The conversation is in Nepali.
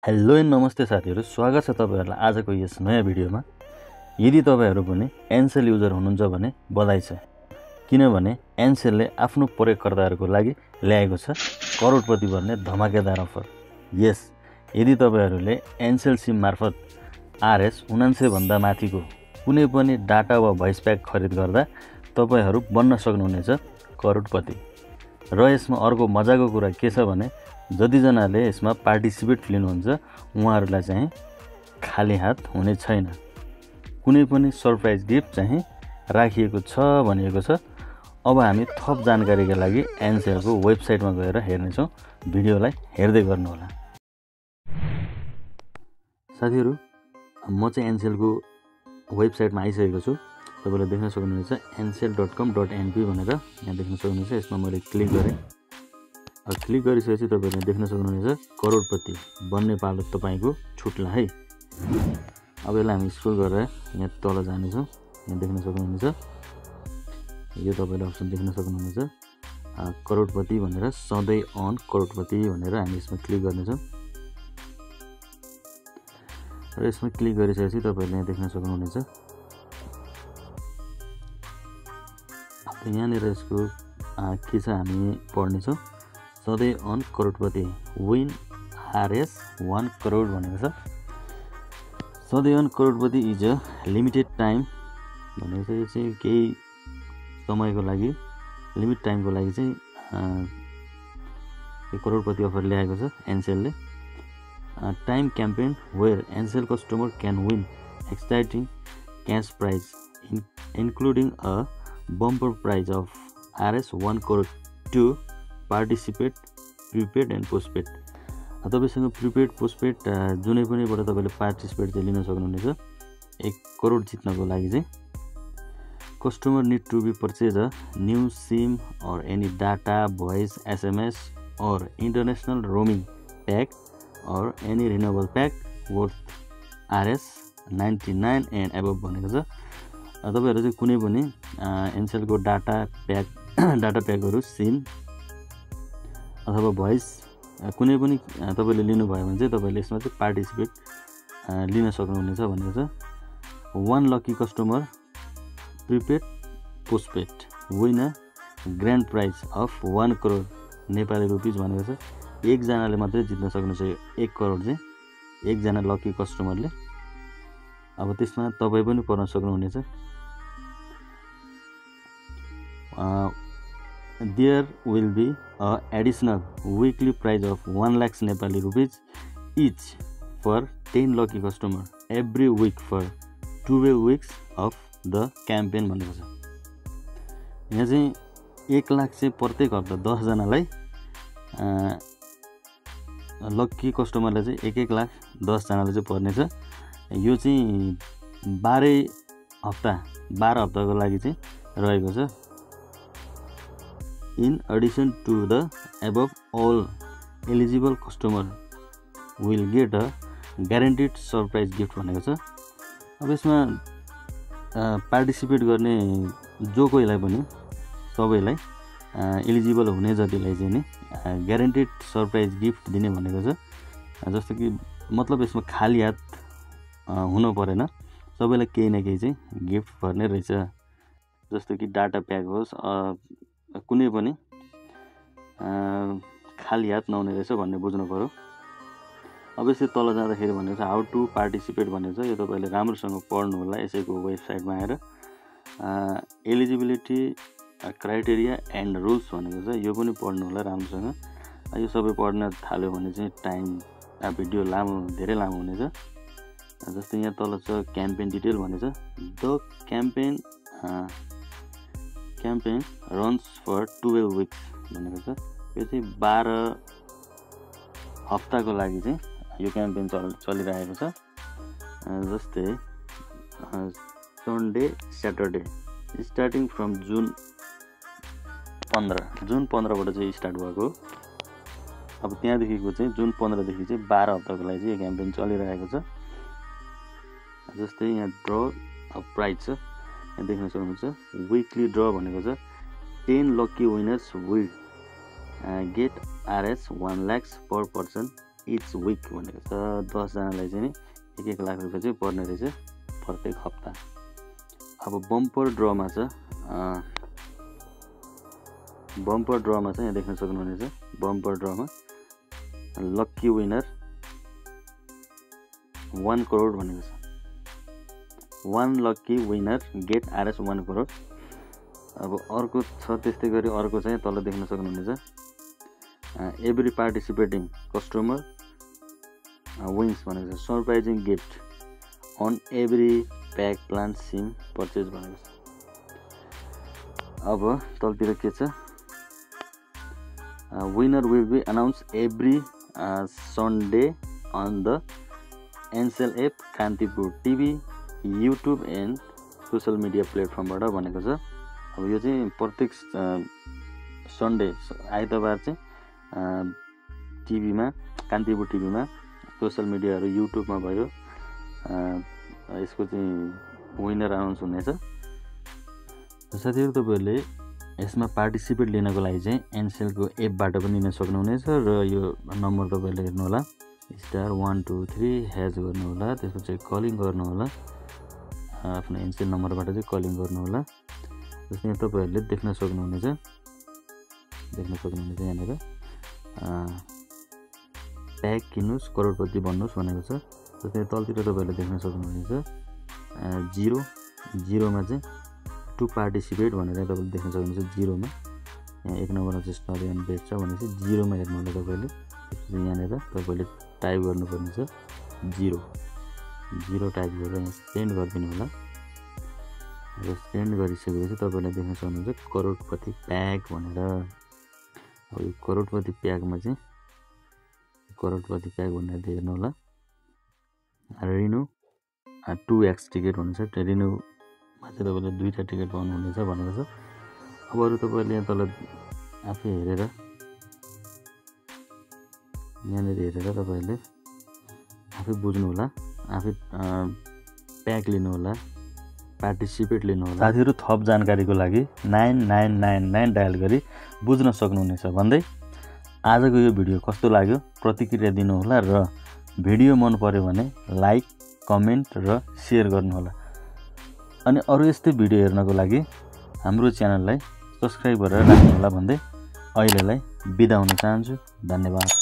हेलो एन्ड नमस्ते साथीहरु, स्वागत छ तपाईहरुलाई आजको यस नयाँ भिडियोमा। यदि तपाईहरु पनि एनसेल युजर हुनुहुन्छ भने बधाई छ, किनभने एनसेलले आफ्नो प्रयोगकर्ताहरुको लागि ल्याएको छ करोडपति बन्ने धमाकेदार अफर। यस, यदि तपाईहरुले एनसेल सिम मार्फत RS99 भन्दा माथिको कुनै पनि डाटा वा भोइस प्याक खरिद गर्दा तपाईहरु बन्न सक्नुहुनेछ करोडपति। र यसमा अर्को मजाको कुरा के छ भने जति जनाले यसमा पार्टिसिपेट लिनुहुन्छ उहाँहरुलाई चाहिँ खाली हात हुने छैन, कुनै पनि सरप्राइज गिफ्ट चाहिँ राखिएको छ भनिएको छ। अब हामी थप जानकारीका लागि एनसेलको वेबसाइटमा गएर हेर्नेछौं। भिडियोलाई हेर्दै गर्नु होला। साथीहरु, म चाहिँ एनसेलको वेबसाइटमा आइसकेको छु। तपाईले देख्न सक्नुहुनेछ ncel.com.np भनेर यहाँ देख्न सक्नुहुनेछ। यसमा मैले क्लिक गरे। क्लिक गरिसकेपछि तपाईले देख्न सक्नुहुनेछ करोडपति बन्ने पालो तपाईको छुट्ला है। अब यसलाई हामी स्क्रोल गरेर यहाँ तल जानेछौं। यहाँ देख्न सक्नुहुनेछ यो तपाईले अप्सन देख्न सक्नुहुनेछ करोडपति भनेर, सधैं अन करोडपति भनेर हामी यसमा क्लिक गर्नेछौं। र यसमा क्लिक गरिसकेपछि तपाईले यहाँ देख्न सक्नुहुनेछ यहाँनिर यसको के छ हामी पढ्नेछौं। सधैं on Crorepati win RS1 crore भनेको छ। सधैं on Crorepati is a limited time भनेको छ। यो चाहिँ केही समयको लागि, लिमिट टाइमको लागि चाहिँ यो करोडपति अफर ल्याएको छ एनसेलले। Time campaign where Ncell customer can win exciting cash prize including a bumper prize of RS1 crore to participate prepaid and postpaid. तपाईसँग प्रिपेड पोस्टपेड जुनै पनिबाट तपाईले पार्टिसिपेट चाहिँ लिन सक्नुहुनेछ 1 करोड जित्नको लागि चाहिँ। Customer need to be purchase a new SIM or any data voice SMS or international roaming pack or any renewable pack worth RS99 and above भनेको छ। तपाईहरु चाहिँ कुनै पनि एनसेलको डाटा प्याकहरु, सिम अथवा भोइस कुनै पनि तपाईले लिनु भयो भने चाहिँ तपाईले यसमा चाहिँ पार्टिसिपेट लिन सक्नुहुनेछ भनेको छ। 1 lucky customer prepaid postpaid win a grand prize of 1 crore Nepali rupees भनेको छ। एक जनाले मात्रै जित्न सक्नुहुन्छ 1 करोड चाहिँ, एक जना लकी कस्टमरले। अब त्यसमा तपाई पनि पर्न सक्नुहुनेछ। There will be a additional weekly prize of 1 lakh Nepali rupees each for 10 lucky customer every week for 12 weeks of the campaign भनेको छ। यहाँ चाहिँ 1 लाख चाहिँ प्रत्येक हप्ता 10 जनालाई लकी कस्टमरले चाहिँ 1 लाख 10 जनाले चाहिँ पर्नेछ। यो चाहिँ 12 हप्ताको लागि चाहिँ रहेको छ। In addition to the above, all eligible customer will get a guaranteed surprise gift भनेको छ। अब यसमा पार्टिसिपेट गर्ने जो कोहीलाई पनि सबैलाई एलिजिबल हुने जतिलाई चाहिँ नि ग्यारेन्टेड सरप्राइज गिफ्ट दिने भनेको छ। जस्तो कि मतलब यसमा खाली हात हुन परेन, सबैलाई केही न केही चाहिँ गिफ्ट पर्ने रहेछ। जस्तो कि डाटा प्याक होस्, कुनै पनि खाली हात नहुने रहेछ भन्ने बुझ्नु पर्यो। अब यसै तल जाँदाखेरि भनेको छ हाउ टु पार्टिसिपेट भनेको छ। यो तपाईले राम्रोसँग पढ्नु होला यसैको वेबसाइटमा आएर। एलिजिबिलिटी क्राइटेरिया एन्ड रुल्स भनेको छ, यो पनि पढ्नु होला राम्रोसँग। यो सबै पढ्न थाल्यो भने चाहिँ टाइम भिडियो धेरै लामो हुनेछ। जस्तै यहाँ तल छ क्याम्पेन डिटेल भनेको छ। The campaign runs for 12 weeks भनेको छ। यो चाहिँ 12 हप्ताको लागि चाहिँ यो क्याम्पेन चलिरहेको छ। जस्तै सन्डे स्याटरडे स्टार्टिङ फ्रम जुन 15बाट चाहिँ स्टार्ट भएको। अब त्यहाँदेखिको चाहिँ जुन 15 देखि चाहिँ 12 हप्ताको लागि चाहिँ यो क्याम्पेन चलिरहेको छ। जस्तै यहाँ ड्र प्राइज छ, यहाँ देख्न सक्नुहुन्छ। विकली ड्र भनेको छ 10 lucky winners will get RS1 lakhs per person each week भनेको छ। 10 जनालाई चाहिँ नि 1-1 लाख रुपैयाँ चाहिँ पर्ने रहेछ प्रत्येक हप्ता। अब बम्पर ड्रमा चाहिँ यहाँ देख्न सक्नुहुनेछ। बम्पर ड्रमा लक्की विनर 1 करोड भनेको छ। 1 lucky winner get RS 1 crore. अब अर्को छ त्यस्तै गरी अर्को चाहिँ तल देख्न सक्नुहुनेछ। एभ्री पार्टिसिपेटिङ कस्टमर विन्स भनेको छ। Surprising gift on every pack plan SIM purchase भनेको छ। अब तलतिर के छ, winner will be announce every Sunday on the Ncell app, Kantipur TV, YouTube and social media प्लेटफर्मबाट भनेको छ। अब यो चाहिँ प्रत्येक सन्डे आइतबार चाहिँ टिभीमा, कान्तिपुर टिभीमा, सोसल मिडियाहरू युट्युबमा भयो, यसको चाहिँ विनर अनाउन्स हुनेछ। साथीहरू तपाईँहरूले यसमा पार्टिसिपेट लिनको लागि चाहिँ एनसेलको एपबाट पनि लिन सक्नुहुनेछ र यो नम्बर तपाईँहरूले हेर्नुहोला *123# गर्नुहोला, त्यसपछि कलिङ गर्नुहोला, आफ्नो एनसेल नम्बरबाट चाहिँ कलिङ गर्नुहोला। जस्तै तपाईँहरूले देख्न सक्नुहुनेछ यहाँनिर प्याक किन्नुहोस् करोडपति बन्नुहोस् भनेको छ। जस्तै तलतिर तपाईँहरूले देख्न सक्नुहुनेछ 0मा चाहिँ टु पार्टिसिपेट भनेर तपाईँले देख्न सक्नुहुन्छ। 0मा यहाँ 1 नम्बरमा चाहिँ स्टडी एन्ड बेट छ भनेपछि 0मा हेर्नु होला तपाईँले। यहाँनिर तपाईँले टाइप गर्नुपर्ने छ 0 टाइप गरेर यहाँ सेन्ड गरिदिनु होला। र सेन्ड गरिसकेपछि तपाईँले देख्न सक्नुहुन्छ करोडपति प्याक भनेर। अब यो करोडपति प्याकमा चाहिँ करोडपति प्याक भनेर हेर्नु होला। रिन्यू 2x टिकट हुन्छ। रिन्यूमा चाहिँ तपाईँले 2टा टिकट पाउनुहुनेछ भनेको छ। अब अरू तपाईँले यहाँ तल आफै हेरेर यहाँनिर हेरेर तपाईँहरूले आफै बुझ्नु होला, आफै प्याक लिनु होला, पार्टिसिपेट लिनु होला। साथीहरू थप जानकारीको लागि 9999 डायल गरी बुझ्न सक्नुहुनेछ भन्दै आजको यो भिडियो कस्तो लाग्यो प्रतिक्रिया दिनुहोला र भिडियो मन पर्यो भने लाइक, कमेन्ट र सेयर गर्नुहोला। अनि अरू यस्तै भिडियो हेर्नको लागि हाम्रो च्यानललाई सब्स्क्राइब गरेर राख्नुहोला भन्दै अहिलेलाई बिदा हुन चाहन्छु। धन्यवाद।